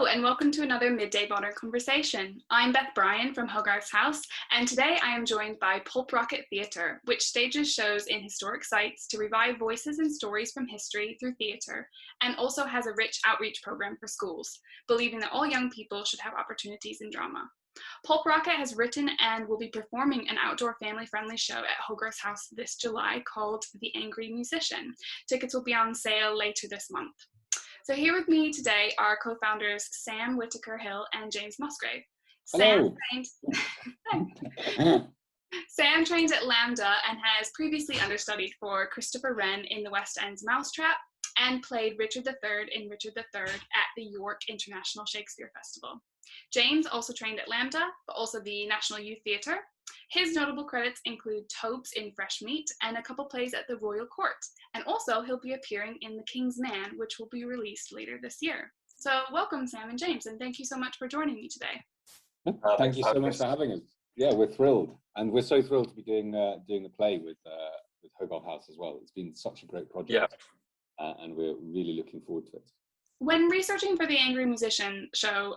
Hello and welcome to another Midday Modern Conversation. I'm Beth Bryan from Hogarth's house, and today I am joined by Pulp Rocket Theatre, which stages shows in historic sites to revive voices and stories from history through theatre, and also has a rich outreach program for schools, believing that all young people should have opportunities in drama. Pulp Rocket has written and will be performing an outdoor family-friendly show at Hogarth's house this July called The Enraged Musician. Tickets will be on sale later this month. So here with me today are co-founders Sam Whitaker Hill and James Musgrave. Hello. Sam trained at Lambda and has previously understudied for Christopher Wren in the West End's Mousetrap and played Richard III in Richard III at the York International Shakespeare Festival. James also trained at Lambda, but also the National Youth Theatre. His notable credits include Tobes in Fresh Meat and a couple plays at the Royal Court. And also he'll be appearing in The King's Man, which will be released later this year. So welcome, Sam and James, and thank you so much for joining me today. Thank you so much for having us. Yeah, we're thrilled. And we're so thrilled to be doing the play with Hogarth House as well. It's been such a great project. Yeah. And we're really looking forward to it. When researching for the Enraged Musician show,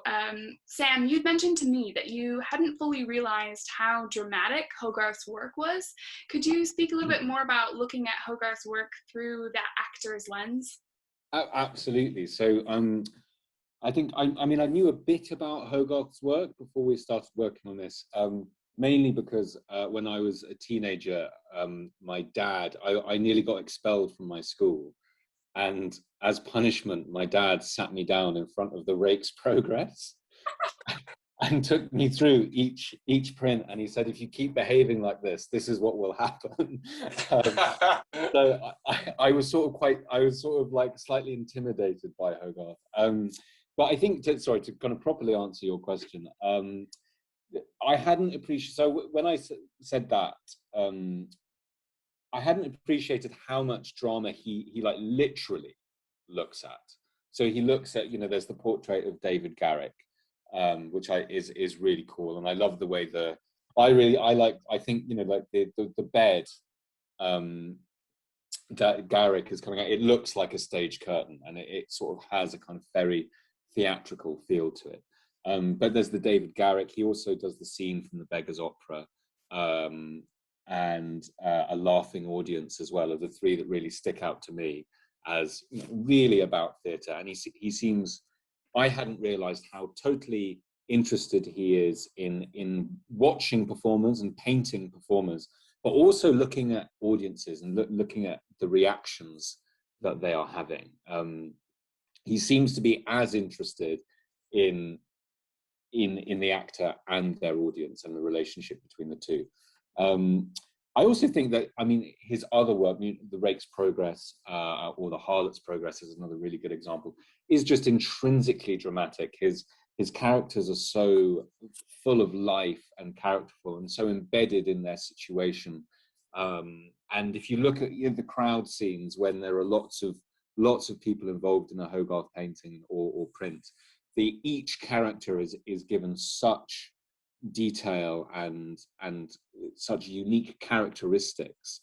Sam, you'd mentioned to me that you hadn't fully realized how dramatic Hogarth's work was. Could you speak a little bit more about looking at Hogarth's work through that actor's lens? Absolutely. So I think, I knew a bit about Hogarth's work before we started working on this, mainly because when I was a teenager, my dad, I nearly got expelled from my school. And as punishment, my dad sat me down in front of the Rake's Progress and took me through each print. And he said, if you keep behaving like this is what will happen. So I was sort of like slightly intimidated by Hogarth. But I think, to kind of properly answer your question, I hadn't appreciated, so when I said that, I hadn't appreciated how much drama he like literally looks at. So he looks at, there's the portrait of David Garrick, which is really cool, and I love the way I think the bed that Garrick is coming out. It looks like a stage curtain, and it sort of has a kind of very theatrical feel to it. But there's the David Garrick. He also does the scene from the Beggar's Opera. And a laughing audience as well are the three that really stick out to me as really about theatre. And he seems, I hadn't realised how totally interested he is in watching performers and painting performers, but also looking at audiences and looking at the reactions that they are having. He seems to be as interested in the actor and their audience and the relationship between the two. I also think that, his other work, The Rake's Progress or The Harlot's Progress is another really good example, is just intrinsically dramatic. His characters are so full of life and characterful and so embedded in their situation. And if you look at the crowd scenes when there are lots of people involved in a Hogarth painting or print, each character is given such detail and such unique characteristics,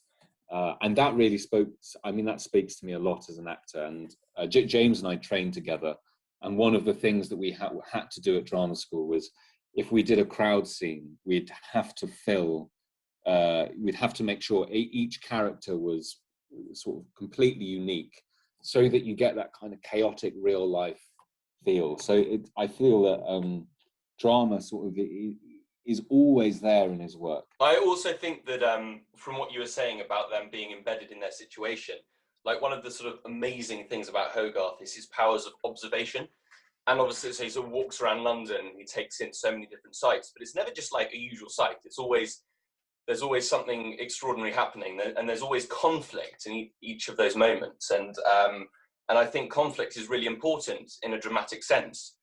and that really that speaks to me a lot as an actor. And James and I trained together, and one of the things that we had to do at drama school was, if we did a crowd scene, we'd have to make sure each character was sort of completely unique, so that you get that kind of chaotic real life feel. So I feel that drama sort of is always there in his work. I also think that from what you were saying about them being embedded in their situation, like one of the sort of amazing things about Hogarth is his powers of observation. And obviously, so he sort of walks around London, he takes in so many different sites, but it's never just like a usual site. There's always something extraordinary happening, and there's always conflict in each of those moments. And I think conflict is really important in a dramatic sense.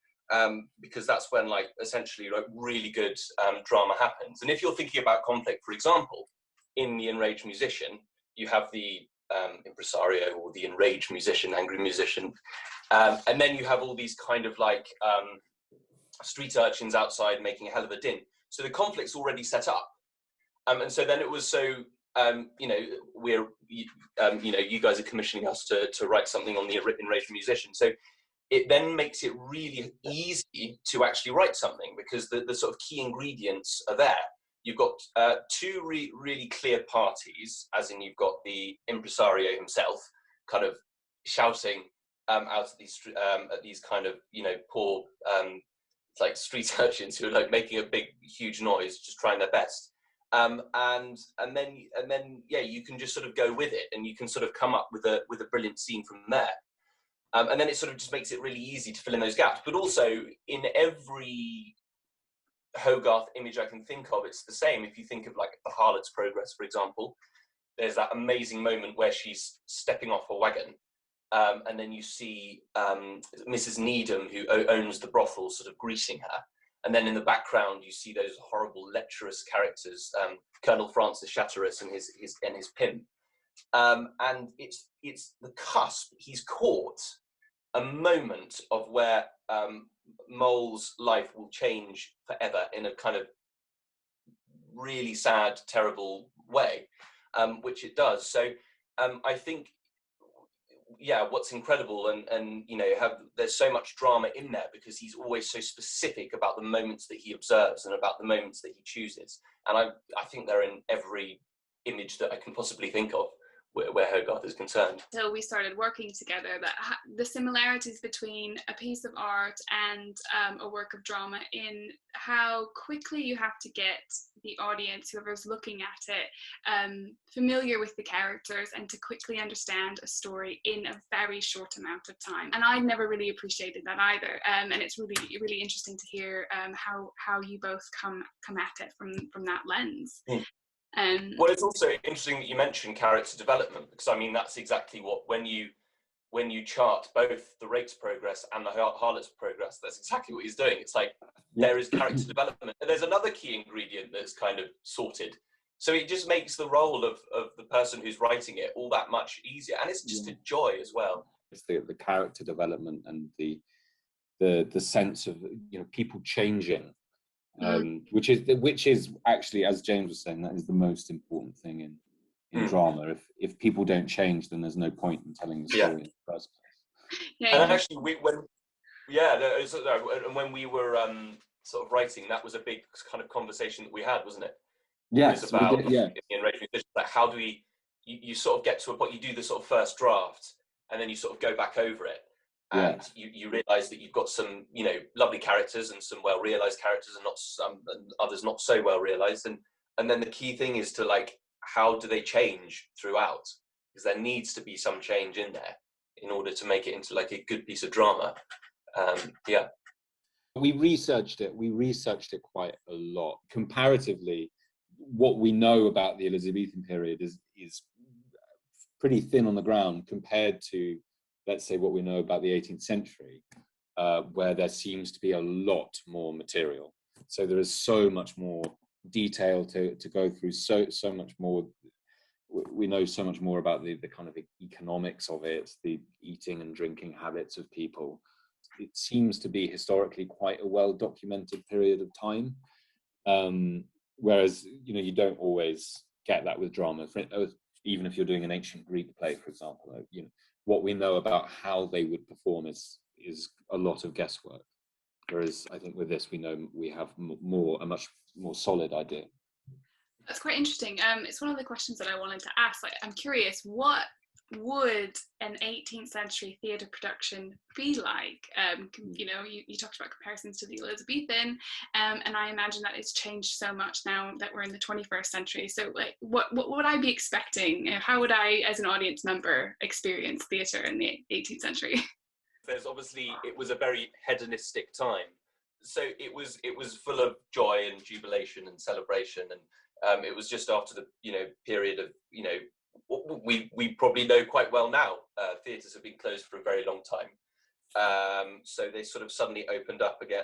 Because that's when essentially really good drama happens. And if you're thinking about conflict, for example, in The Enraged Musician, you have the impresario or the enraged musician, angry musician, and then you have all these kind of street urchins outside making a hell of a din. So the conflict's already set up, and so then it was you guys are commissioning us to write something on the Enraged Musician. So it then makes it really easy to actually write something, because the sort of key ingredients are there. You've got two really clear parties, as in you've got the impresario himself kind of shouting out at these kind of, you know, poor like street urchins who are like making a big huge noise, just trying their best. And then yeah, you can just sort of go with it, and you can sort of come up with a brilliant scene from there. And then it sort of just makes it really easy to fill in those gaps. But also, in every Hogarth image I can think of, it's the same. If you think of like the Harlot's Progress, for example, there's that amazing moment where she's stepping off a wagon, and then you see Mrs. Needham, who owns the brothel, sort of greeting her. And then in the background, you see those horrible lecherous characters, Colonel Francis Chatteris and his pimp. And it's the cusp. He's caught a moment of where Mole's life will change forever in a kind of really sad, terrible way, which it does. So I think, yeah, what's incredible, and you know, there's so much drama in there because he's always so specific about the moments that he observes and about the moments that he chooses. And I think they're in every image that I can possibly think of where Hogarth is concerned. So we started working together, that the similarities between a piece of art and a work of drama, in how quickly you have to get the audience, whoever's looking at it, familiar with the characters and to quickly understand a story in a very short amount of time. And I never really appreciated that either. And it's really interesting to hear how you both come at it from that lens. Well, it's also interesting that you mentioned character development, because I mean that's exactly what, when you chart both the Rake's Progress and the Harlot's Progress, that's exactly what he's doing. It's like there is character development, and there's another key ingredient that's kind of sorted. So it just makes the role of the person who's writing it all that much easier, and it's just a joy as well. It's the character development and the sense of, you know, people changing. Which is actually, as James was saying, that is the most important thing in drama. If people don't change, then there's no point in telling the story in the first place. Yeah, and actually, when we were sort of writing, that was a big kind of conversation that we had, wasn't it? Yes, it was about yeah. the Enraged Musician, like how do we? You sort of get to a point, you do the sort of first draft, and then you sort of go back over it. And you realise that you've got some, you know, lovely characters and some well-realised characters, and and others not so well-realised. And then the key thing is to, like, how do they change throughout? Because there needs to be some change in there in order to make it into like a good piece of drama. We researched it quite a lot. Comparatively, what we know about the Elizabethan period is pretty thin on the ground compared to, let's say, what we know about the 18th century, where there seems to be a lot more material. So there is so much more detail to go through, so much more. We know so much more about the kind of economics of it, the eating and drinking habits of people. It seems to be historically quite a well-documented period of time, whereas, you know, you don't always get that with drama. Even if you're doing an ancient Greek play, for example, you know, what we know about how they would perform is a lot of guesswork. Whereas I think with this, we know we have a much more solid idea. That's quite interesting. It's one of the questions that I wanted to ask. Like, I'm curious, what would an 18th century theatre production be like? You know, you talked about comparisons to the Elizabethan, and I imagine that it's changed so much now that we're in the 21st century. So, like, what would I be expecting? How would I, as an audience member, experience theatre in the 18th century? There's obviously, it was a very hedonistic time, so it was full of joy and jubilation and celebration, and it was just after the, you know, period of, you know, we probably know quite well now. Theatres have been closed for a very long time, so they sort of suddenly opened up again.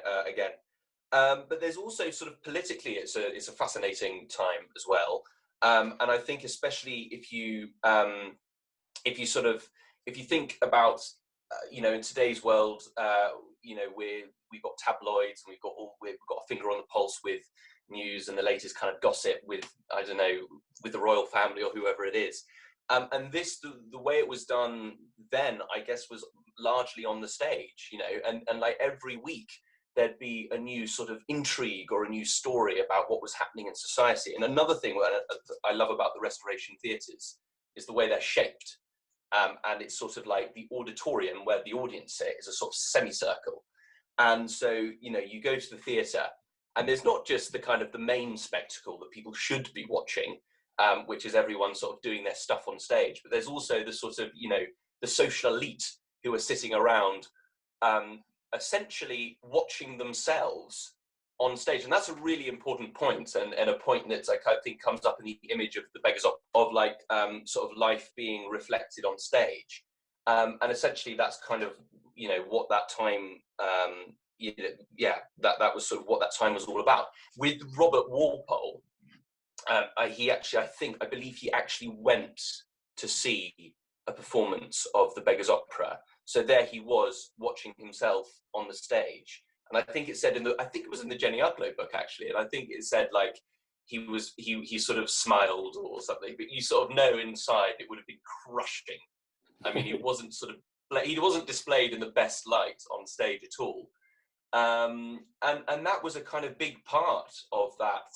But there's also sort of politically, it's a fascinating time as well. And I think especially if you think about, you know, in today's world, you know, we've got tabloids and we've got a finger on the pulse with news and the latest kind of gossip with, I don't know, with the royal family or whoever it is. And this, the way it was done then, I guess, was largely on the stage, and like every week there'd be a new sort of intrigue or a new story about what was happening in society. And another thing I love about the Restoration theatres is the way they're shaped. And it's sort of like the auditorium where the audience sit is a sort of semicircle. And so, you go to the theatre and there's not just the kind of the main spectacle that people should be watching, which is everyone sort of doing their stuff on stage, but there's also the sort of, the social elite who are sitting around, essentially watching themselves on stage. And that's a really important point, and a point that's like, I think comes up in the image of the Beggars of like sort of life being reflected on stage. And essentially that's kind of, what that time, that was sort of what that time was all about. With Robert Walpole, I believe he actually went to see a performance of the Beggars Opera. So there he was watching himself on the stage. And I think it said I think it was in the Jenny Udlow book actually, and I think it said like he sort of smiled or something, but you sort of know inside it would have been crushing. I mean, he wasn't displayed in the best light on stage at all. And that was a kind of big part of that,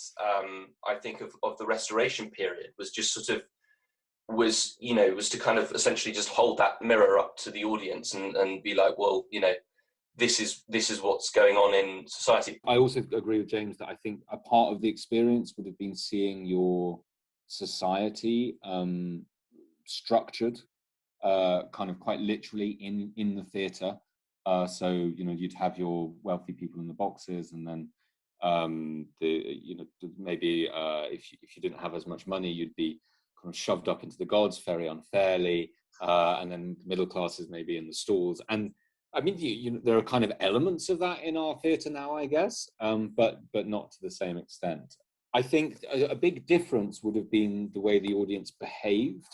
I think of the Restoration period, was just sort of was to kind of essentially just hold that mirror up to the audience and be like, well, this is what's going on in society. I also agree with James that I think a part of the experience would have been seeing your society structured kind of quite literally in the theatre. So you'd have your wealthy people in the boxes, and then maybe if you didn't have as much money, you'd be kind of shoved up into the gods very unfairly, and then middle classes maybe in the stalls. And I mean, there are kind of elements of that in our theatre now, I guess, but not to the same extent. I think a big difference would have been the way the audience behaved.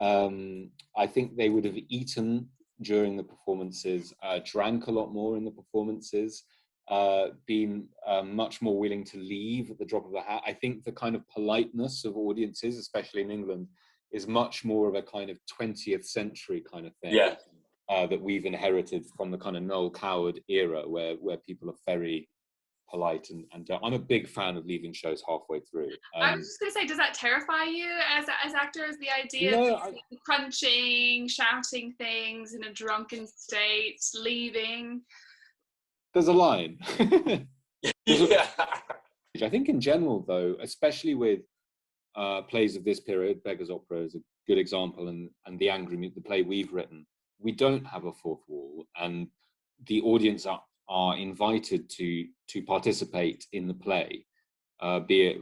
I think they would have eaten during the performances, drank a lot more in the performances, been much more willing to leave at the drop of a hat. I think the kind of politeness of audiences, especially in England, is much more of a kind of 20th century kind of thing. Yeah. That we've inherited from the kind of Noel Coward era, where people are very polite, and I'm a big fan of leaving shows halfway through. I was just going to say, does that terrify you as actors, the idea of crunching, shouting things in a drunken state, leaving? There's a line. Yeah. I think in general, though, especially with plays of this period, Beggars Opera is a good example, and the play we've written, we don't have a fourth wall, and the audience are invited to participate in the play, be it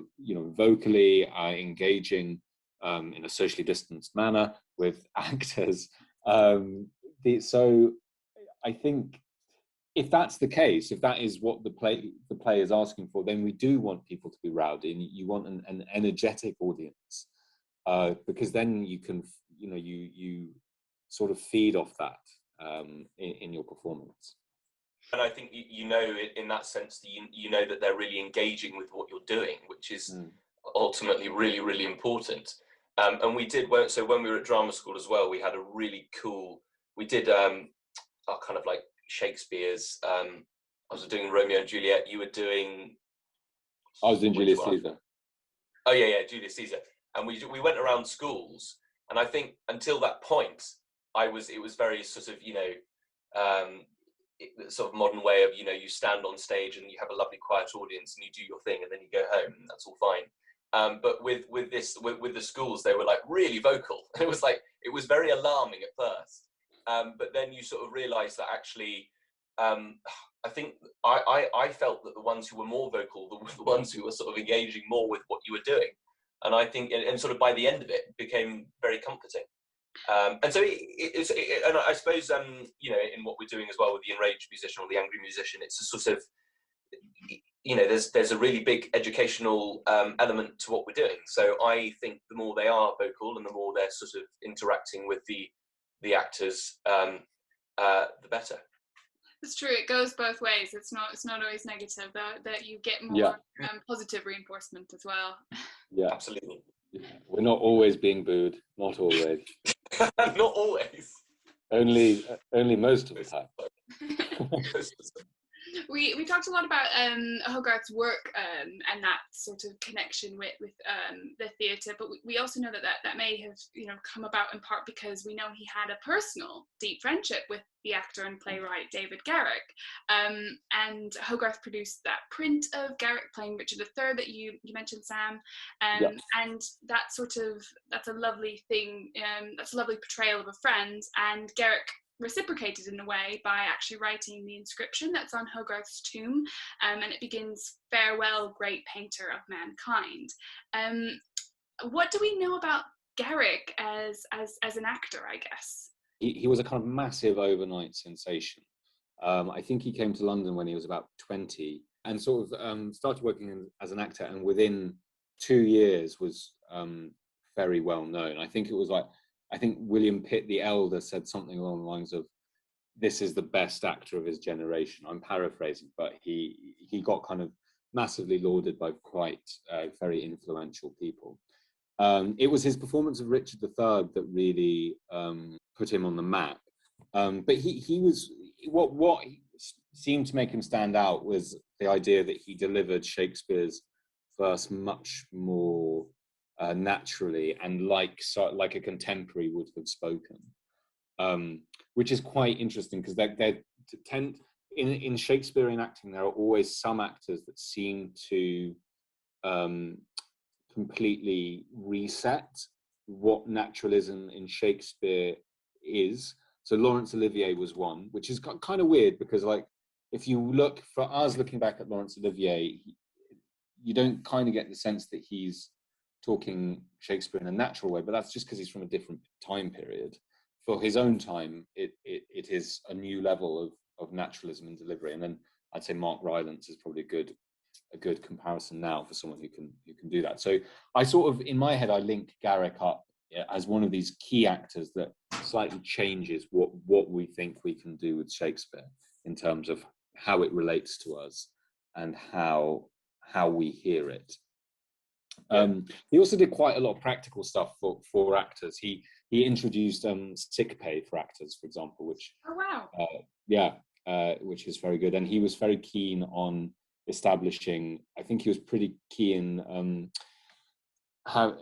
vocally, engaging in a socially distanced manner with actors. So I think if that's the case, if that is what the play is asking for, then we do want people to be rowdy, and you want an energetic audience, because then you can you sort of feed off that in your performance. And I think in that sense that that they're really engaging with what you're doing, which is ultimately really, really important. And we did, so when we were at drama school as well, we had a really cool, we did kind of like Shakespeare's, I was doing Romeo and Juliet, you were doing... I was doing Julius Caesar. Oh yeah, Julius Caesar. And we went around schools, and I think until that point, it was very sort of, sort of modern way of, you stand on stage and you have a lovely quiet audience and you do your thing and then you go home and that's all fine. But with the schools, they were like really vocal. It was very alarming at first. But then you sort of realize that actually, I think I felt that the ones who were more vocal were the ones who were sort of engaging more with what you were doing. And I think, and sort of by the end of it, became very comforting. And so and I suppose, in what we're doing as well with the Enraged Musician or the Angry Musician, it's a sort of, there's a really big educational element to what we're doing. So I think the more they are vocal and the more they're sort of interacting with the actors, the better. It's true. It goes both ways. It's not always negative. That you get more positive reinforcement as well. Yeah, absolutely. Yeah. We're not always being booed. Not always. Not always. only most of the time. We talked a lot about Hogarth's work and that sort of connection with the theatre, but we also know that may have come about in part because we know he had a personal deep friendship with the actor and playwright David Garrick, and Hogarth produced that print of Garrick playing Richard III that you mentioned, Sam, and that's a lovely thing. That's a lovely portrayal of a friend, and Garrick reciprocated in a way by actually writing the inscription that's on Hogarth's tomb, and it begins, "Farewell, great painter of mankind." What do we know about Garrick as an actor, I guess? He was a kind of massive overnight sensation. I think he came to London when he was about 20 and sort of started working as an actor, and within 2 years was very well known. I think William Pitt the Elder said something along the lines of, "This is the best actor of his generation." I'm paraphrasing, but he got kind of massively lauded by quite very influential people. It was his performance of Richard III that really put him on the map. But he was, what seemed to make him stand out was the idea that he delivered Shakespeare's verse much more naturally and like a contemporary would have spoken, which is quite interesting because in Shakespearean acting there are always some actors that seem to completely reset what naturalism in Shakespeare is. So Laurence Olivier was one, which is kind of weird because, like, if you look, for us looking back at Laurence Olivier, you don't kind of get the sense that he's talking Shakespeare in a natural way, but that's just because he's from a different time period. For his own time, it is a new level of naturalism in delivery. And then I'd say Mark Rylance is probably a good comparison now for someone who can do that. So I sort of, in my head, I link Garrick up as one of these key actors that slightly changes what we think we can do with Shakespeare in terms of how it relates to us and how we hear it. He also did quite a lot of practical stuff for actors. He introduced sick pay for actors, for example, which which is very good. And he was very keen on establishing, I think he was pretty keen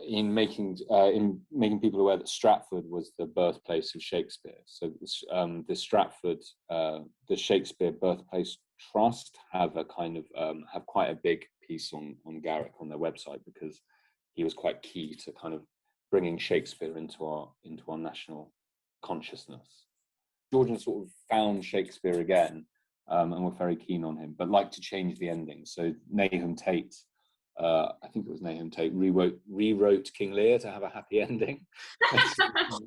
in making people aware that Stratford was the birthplace of Shakespeare. So the Stratford, the Shakespeare Birthplace Trust have a kind of have quite a big piece on Garrick on their website because he was quite key to kind of bringing Shakespeare into our national consciousness. Georgians sort of found Shakespeare again and were very keen on him, but liked to change the ending. So Nahum Tate, I think it was Nahum Tate, rewrote King Lear to have a happy ending. It's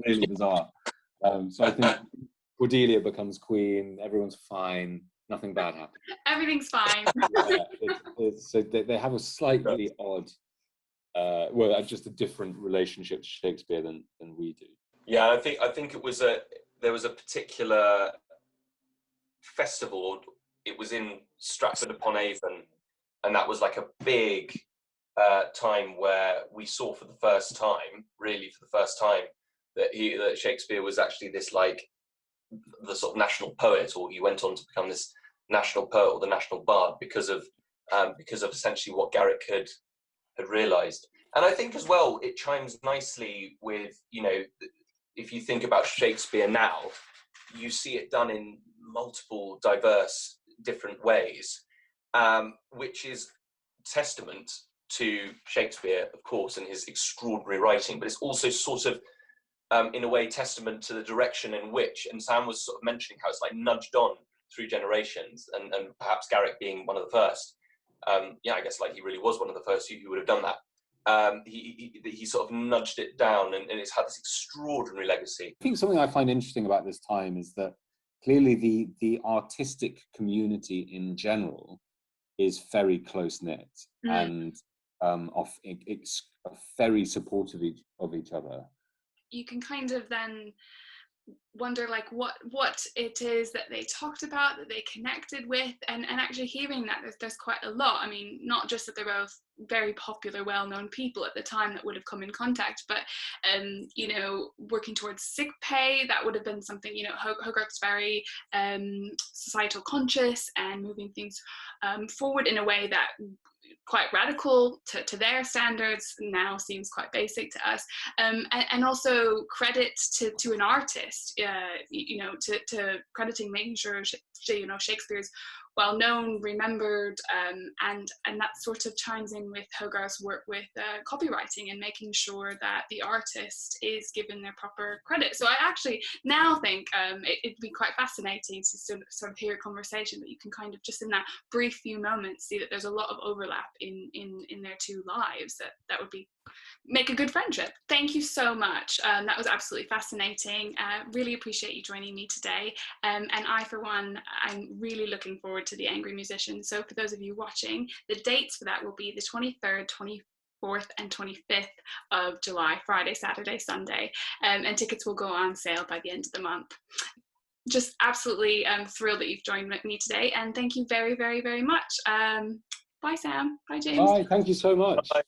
really bizarre. So I think Cordelia becomes queen, everyone's fine, nothing bad happens. Everything's fine. So they have a slightly odd, just a different relationship to Shakespeare than we do. Yeah, I think there was a particular festival. It was in Stratford upon Avon, and that was like a big time where we saw for the first time, that Shakespeare was actually this, like, the sort of national poet, or he went on to become this national poet or the national bard because of essentially what Garrick had realised. And I think as well it chimes nicely with, if you think about Shakespeare now, you see it done in multiple diverse different ways, which is testament to Shakespeare, of course, and his extraordinary writing, but it's also sort of in a way testament to the direction in which, and Sam was sort of mentioning how it's like nudged on through generations, and perhaps Garrick being one of the first. I guess like he really was one of the first who would have done that. He sort of nudged it down, and it's had this extraordinary legacy. I think something I find interesting about this time is that clearly the artistic community in general is very close-knit and it's very supportive of each other. You can kind of then wonder like what it is that they talked about, that they connected with, and actually hearing that there's quite a lot. I mean, not just that they're both very popular, well-known people at the time that would have come in contact, but you know, working towards sick pay, that would have been something, you know, Hogarth's very societal conscious and moving things forward in a way that quite radical to their standards now seems quite basic to us, and also credit to an artist, you know, to crediting, making sure you know, Shakespeare's well known, remembered, and that sort of chimes in with Hogarth's work with copywriting and making sure that the artist is given their proper credit. So I actually now think it'd be quite fascinating to sort of hear a conversation, but you can kind of just in that brief few moments see that there's a lot of overlap in their two lives that would be make a good friendship. Thank you so much. That was absolutely fascinating. Really appreciate you joining me today. And I, for one, I'm really looking forward to the Angry Musician. So for those of you watching, the dates for that will be the 23rd, 24th and 25th of July, Friday, Saturday, Sunday. And tickets will go on sale by the end of the month. Just absolutely thrilled that you've joined me today. And thank you very, very, very much. Bye, Sam. Bye, James. Bye. Thank you so much. Bye.